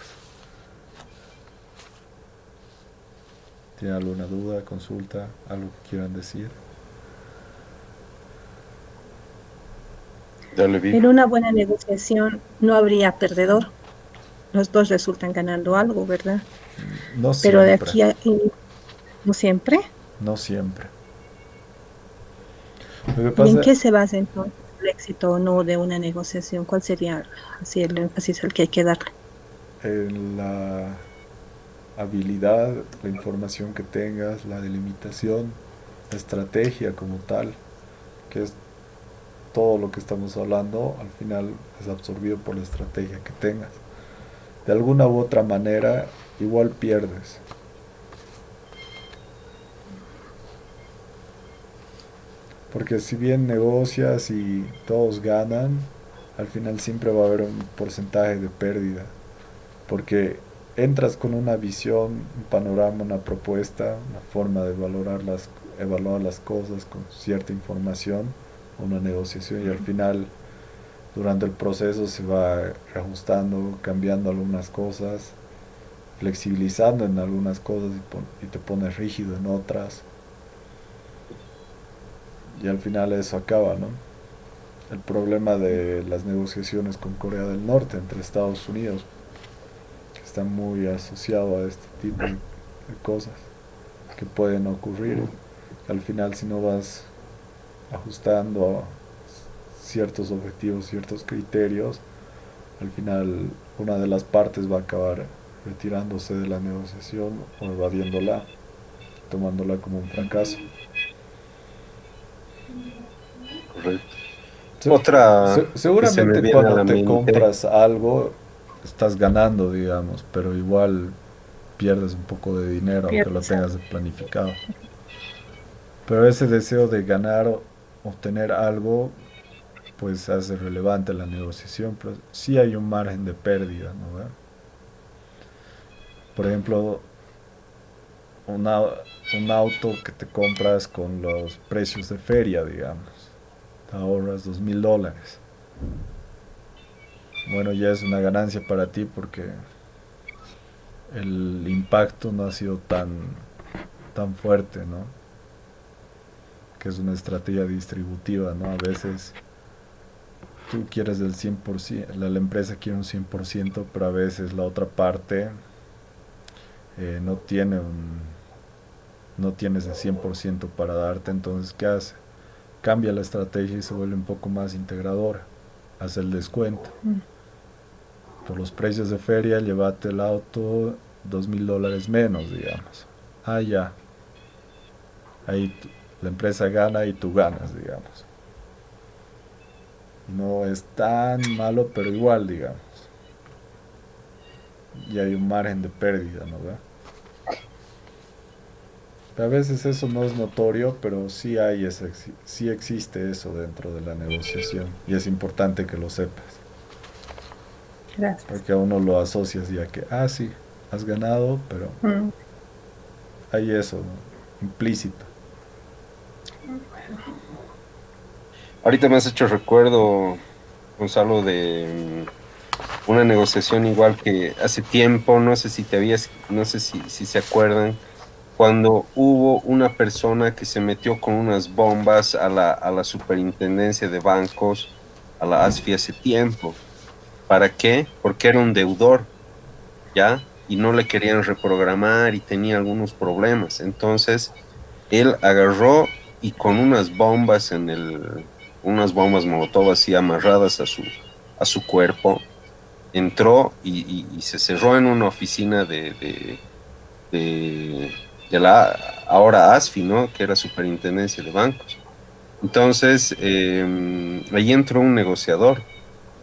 ¿Tienen alguna duda, consulta, algo que quieran decir? Dale, Vi. En una buena negociación no habría perdedor. Los dos resultan ganando algo, ¿verdad? No Pero de siempre, aquí a no siempre. no siempre. Lo que ¿Y en pasa qué se basa entonces el éxito o no de una negociación? ¿Cuál sería así el énfasis al que hay que darle? en la habilidad, la información que tengas, la delimitación, la estrategia como tal, que es todo lo que estamos hablando, al final es absorbido por la estrategia que tengas. De alguna u otra manera, igual pierdes. Porque si bien negocias y todos ganan, al final siempre va a haber un porcentaje de pérdida. Porque entras con una visión, un panorama, una propuesta, una forma de evaluar las cosas con cierta información, una negociación, y al final durante el proceso se va reajustando, cambiando algunas cosas, flexibilizando en algunas cosas y te pones rígido en otras, y al final eso acaba, ¿no? El problema de las negociaciones con Corea del Norte entre Estados Unidos, que está muy asociado a este tipo de cosas que pueden ocurrir. Al final, si no vas ajustando ciertos objetivos, ciertos criterios, al final una de las partes va a acabar retirándose de la negociación o evadiéndola, tomándola como un fracaso. Correcto. Se- Otra que se me Seguramente viene a cuando la te mente, compras algo estás ganando, digamos, pero igual pierdes un poco de dinero aunque lo Pierdes algo. tengas planificado. Pero ese deseo de ganar o obtener algo, pues hace relevante la negociación, pero sí hay un margen de pérdida, ¿no? ¿Ve? Por ejemplo, una- un auto que te compras con los precios de feria, digamos, te ahorras $2000. Bueno, ya es una ganancia para ti porque el impacto no ha sido tan fuerte, ¿no? Que es una estrategia distributiva, ¿no? A veces tú quieres el 100%, la empresa quiere un 100%, pero a veces la otra parte no tiene no tiene ese 100% para darte, entonces ¿qué hace? Cambia la estrategia y se vuelve un poco más integradora, hace el descuento. Mm. Por los precios de feria, llévate el auto $2000 menos, digamos. Ah, ya, ahí la empresa gana y tú ganas, digamos. No es tan malo, pero igual, digamos. Y hay un margen de pérdida, ¿no ve? A veces eso no es notorio, pero sí hay sí existe eso dentro de la negociación. Y es importante que lo sepas. Gracias. Porque a uno lo asocias ya que, ah, sí, has ganado, pero Mm, hay eso, ¿no? Implícito. Ahorita me has hecho recuerdo, Gonzalo, de una negociación igual que hace tiempo, no sé si no sé si se acuerdan, cuando hubo una persona que se metió con unas bombas a la superintendencia de bancos, a la ASFI hace tiempo. ¿Para qué? Porque era un deudor, ¿ya? Y no le querían reprogramar y tenía algunos problemas. Entonces, él agarró y con unas bombas Molotov así amarradas a su cuerpo, entró y se cerró en una oficina de, de la ahora ASFI, ¿no? Que era Superintendencia de Bancos. Entonces, ahí entró un negociador,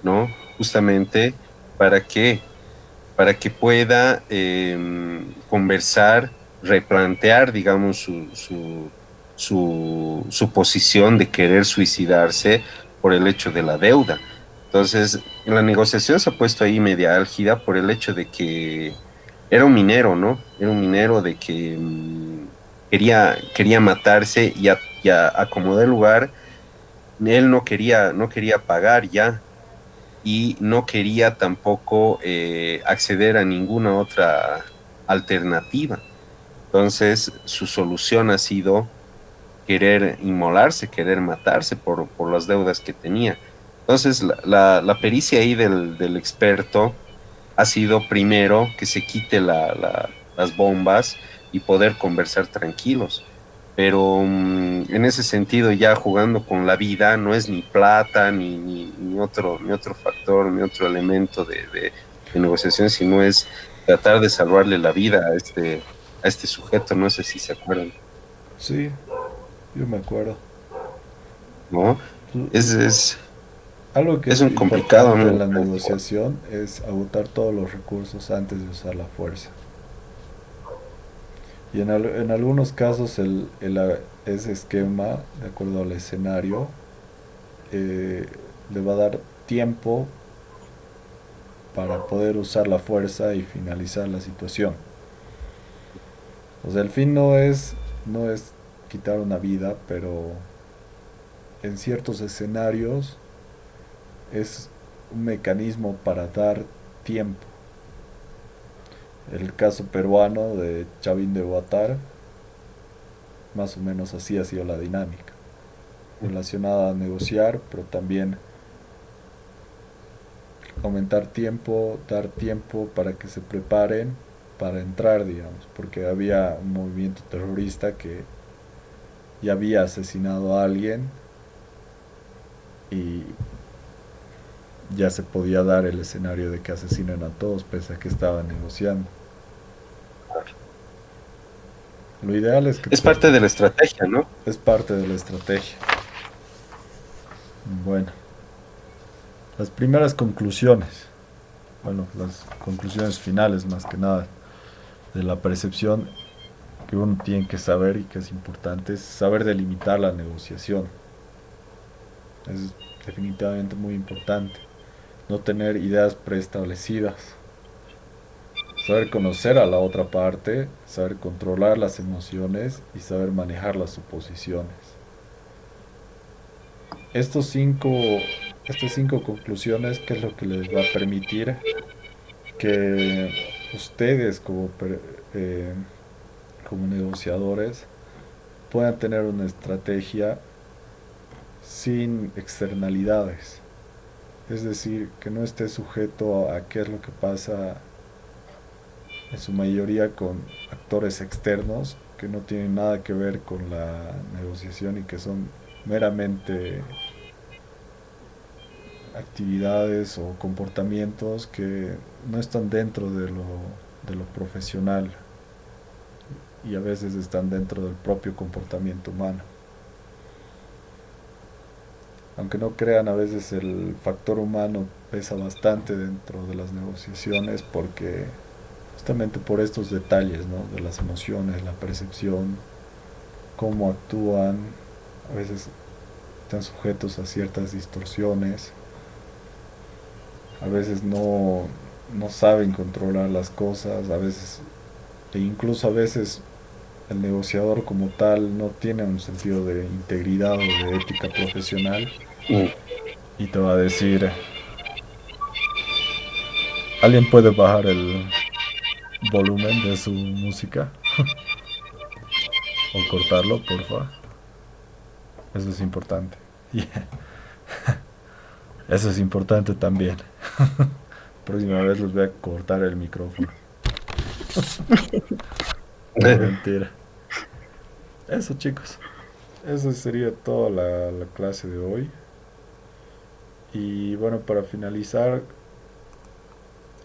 ¿no? Justamente para que, para que pueda conversar, replantear, digamos, su posición de querer suicidarse por el hecho de la deuda. Entonces, en la negociación se ha puesto ahí media álgida por el hecho de que era un minero, ¿no? Era un minero de que quería matarse y a como de lugar, él no quería pagar ya y no quería tampoco acceder a ninguna otra alternativa. Entonces, su solución ha sido querer inmolarse, querer matarse por las deudas que tenía. Entonces, la pericia ahí del experto ha sido primero que se quite las bombas y poder conversar tranquilos. Pero en ese sentido, ya jugando con la vida, no es ni plata, ni otro factor, ni otro elemento de negociación, sino es tratar de salvarle la vida a este sujeto. No sé si se acuerdan, Sí, yo me acuerdo. ¿no? L- Es, es, Algo que es es un complicado, importante en ¿no? la negociación es agotar todos los recursos antes de usar la fuerza. Y en algunos casos ese esquema, de acuerdo al escenario, eh, le va a dar tiempo para poder usar la fuerza y finalizar la situación. O sea, el fin no es quitar una vida, pero en ciertos escenarios es un mecanismo para dar tiempo. El caso peruano de Chavín de Huatar, más o menos así ha sido la dinámica, relacionada a negociar, pero también aumentar tiempo, dar tiempo para que se preparen para entrar, digamos, porque había un movimiento terrorista que ya había asesinado a alguien y ya se podía dar el escenario de que asesinen a todos pese a que estaban negociando. Lo ideal es que Es parte de la estrategia, ¿no? es parte de la estrategia. Bueno, las primeras conclusiones, bueno, las conclusiones finales más que nada de la percepción que uno tiene que saber y que es importante es saber delimitar la negociación. Es definitivamente muy importante. No tener ideas preestablecidas. Saber conocer a la otra parte, saber controlar las emociones y saber manejar las suposiciones. Estos cinco, estas cinco conclusiones, ¿qué es lo que les va a permitir que ustedes eh, como negociadores puedan tener una estrategia sin externalidades? Es decir, que no esté sujeto a qué es lo que pasa en su mayoría con actores externos que no tienen nada que ver con la negociación y que son meramente actividades o comportamientos que no están dentro de lo profesional y a veces están dentro del propio comportamiento humano. Aunque no crean, a veces el factor humano pesa bastante dentro de las negociaciones porque justamente por estos detalles, ¿no? De las emociones, la percepción, cómo actúan, a veces están sujetos a ciertas distorsiones, a veces no saben controlar las cosas, a veces, e incluso a veces el negociador como tal no tiene un sentido de integridad o de ética profesional Mm. y te va a decir, ¿alguien puede bajar el volumen de su música o cortarlo, porfa? Eso es importante. Yeah. Eso es importante también. Próxima vez les voy a cortar el micrófono. No, mentira. Eso, chicos. Eso sería toda la clase de hoy. Y bueno, para finalizar,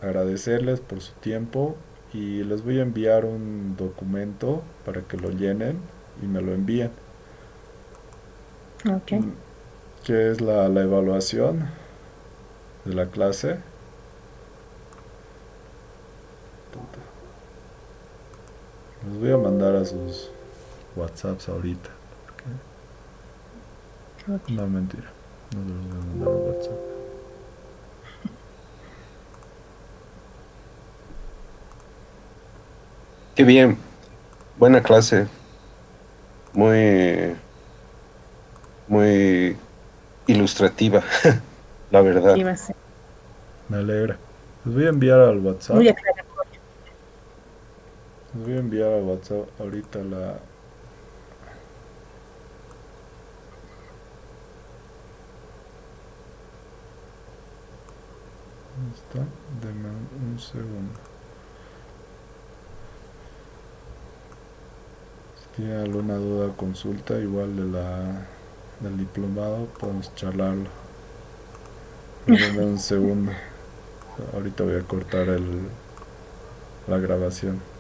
agradecerles por su tiempo y les voy a enviar un documento para que lo llenen y me lo envíen. Ok. Que es la evaluación de la clase. Les voy a mandar a sus WhatsApps ahorita. Ok. No, mentira. No les voy a mandar a WhatsApp. Qué bien, buena clase, muy, muy ilustrativa, la verdad. Iba a ser Me alegra. Les voy a enviar al WhatsApp. muy aclaratorio. Les voy a enviar al WhatsApp ahorita la... ¿Dónde está? Deme un segundo. Si tienen alguna duda o consulta, igual del diplomado, podemos charlarlo. Deme un segundo. Ahorita voy a cortar la grabación.